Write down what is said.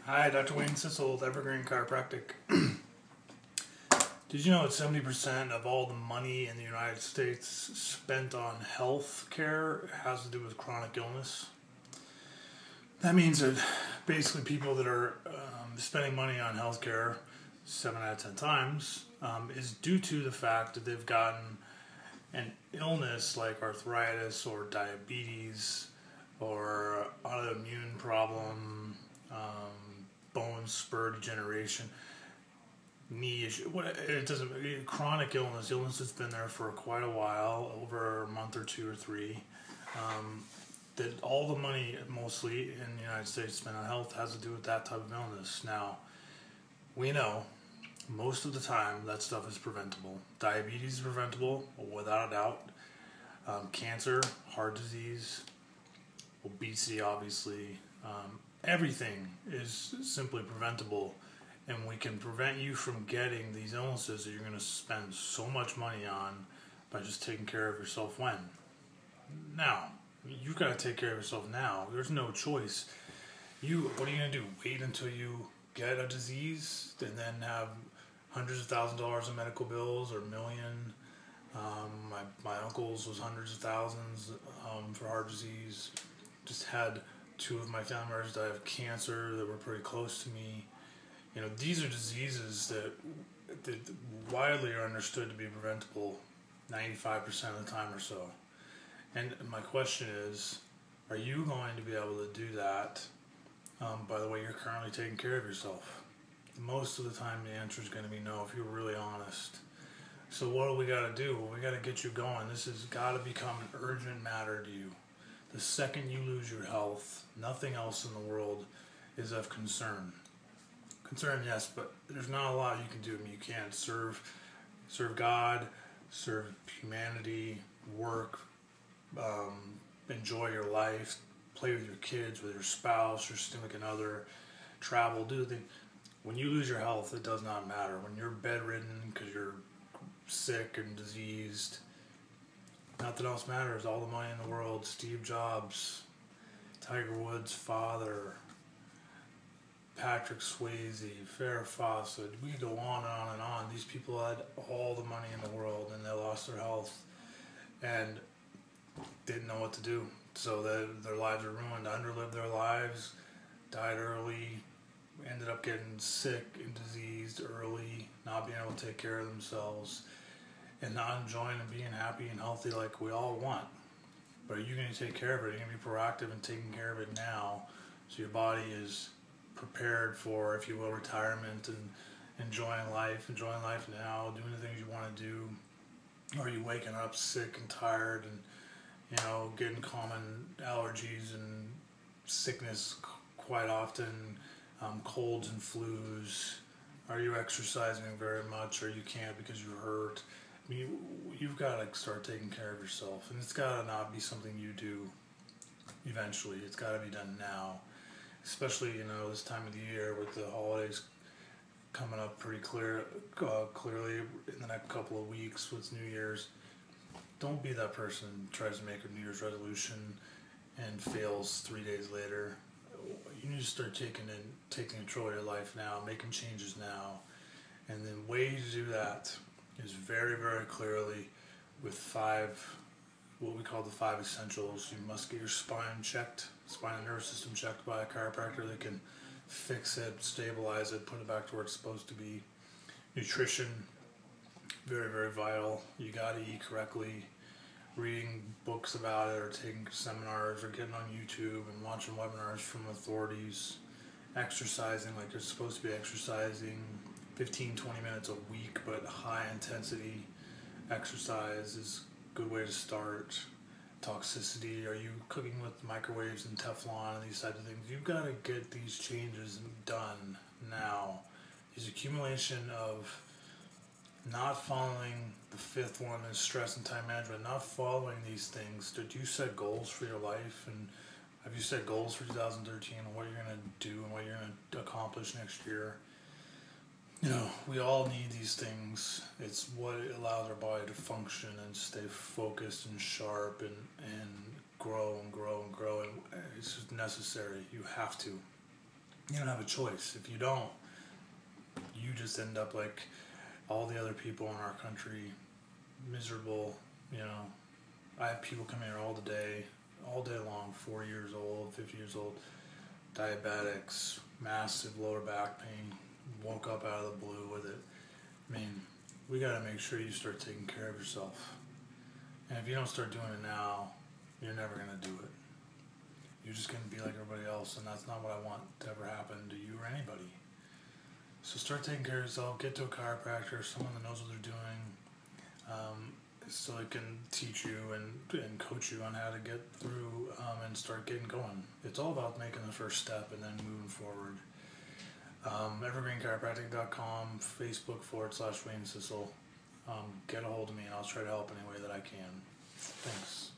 Hi, Dr. Wayne Cissell with Evergreen Chiropractic. Did you know that 70% of all the money in the United States spent on health care has to do with chronic illness? That means that basically people that are spending money on health care 7 out of 10 times is due to the fact that they've gotten an illness like arthritis or diabetes or autoimmune problem, bone spur degeneration, knee issue. It doesn't. Chronic illness that's been there for quite a while, over a month or two or three. That all the money, mostly in the United States, spent on health has to do with that type of illness. Now, we know most of the time that stuff is preventable. Diabetes is preventable, without a doubt. Cancer, heart disease, obesity, obviously. Everything is simply preventable, and we can prevent you from getting these illnesses that you're going to spend so much money on by just taking care of yourself when. Now, you've got to take care of yourself now. There's no choice. What are you going to do? Wait until you get a disease and then have hundreds of thousands of dollars in medical bills or $1 million? My uncle's was hundreds of thousands for heart disease. Just had two of my family members die of cancer that were pretty close to me. You know, these are diseases that widely are understood to be preventable 95% of the time or so. And my question is, are you going to be able to do that by the way you're currently taking care of yourself? Most of the time the answer is going to be no if you're really honest. So what do we got to do? Well, we got to get you going. This has got to become an urgent matter to you. The second you lose your health, nothing else in the world is of concern. Concern, yes, but there's not a lot you can do. I mean, you can't serve God, serve humanity, work, enjoy your life, play with your kids, with your spouse, your significant other, travel, do the thing. When you lose your health, it does not matter. When you're bedridden because you're sick and diseased, nothing else matters. All the money in the world. Steve Jobs, Tiger Woods' father, Patrick Swayze, Farrah Fawcett. We could go on and on and on. These people had all the money in the world and they lost their health and didn't know what to do. So their lives were ruined, underlived their lives, died early, ended up getting sick and diseased early, not being able to take care of themselves, and not enjoying and being happy and healthy like we all want. But are you going to take care of it? Are you going to be proactive in taking care of it now so your body is prepared for, if you will, retirement and enjoying life now, doing the things you want to do? Or are you waking up sick and tired and, getting common allergies and sickness quite often, colds and flus? Are you exercising very much or you can't because you're hurt? I mean, you've got to start taking care of yourself, and it's got to not be something you do eventually. It's got to be done now, especially this time of the year with the holidays coming up pretty clearly in the next couple of weeks with New Year's. Don't be that person who tries to make a New Year's resolution and fails 3 days later. You need to start taking control of your life now, making changes now, and the way to do that is very, very clearly with what we call the 5 essentials. You must get your spine checked, spine and nervous system checked by a chiropractor that can fix it, stabilize it, put it back to where it's supposed to be. Nutrition, very, very vital. You got to eat correctly. Reading books about it or taking seminars or getting on YouTube and watching webinars from authorities. Exercising like you're supposed to be exercising. 15-20 minutes a week, but high intensity exercise is a good way to start. Toxicity, are you cooking with microwaves and Teflon and these types of things? You've got to get these changes done now. These accumulation of not following the fifth one is stress and time management, not following these things. Did you set goals for your life, and have you set goals for 2013 and what you're going to do and what you're going to accomplish next year? We all need these things. It's what allows our body to function and stay focused and sharp and grow and grow and grow. And it's just necessary. You have to. You don't have a choice. If you don't, you just end up like all the other people in our country, miserable. You know, I have people come here all day long, 40 years old, 50 years old, diabetics, massive lower back pain, woke up out of the blue with it. I mean, we got to make sure you start taking care of yourself. And if you don't start doing it now, you're never going to do it. You're just going to be like everybody else, and that's not what I want to ever happen to you or anybody. So start taking care of yourself. Get to a chiropractor, someone that knows what they're doing, so it can teach you and coach you on how to get through and start getting going. It's all about making the first step and then moving forward. evergreenchiropractic.com, Facebook /Wayne Cissell. Get a hold of me and I'll try to help any way that I can. Thanks.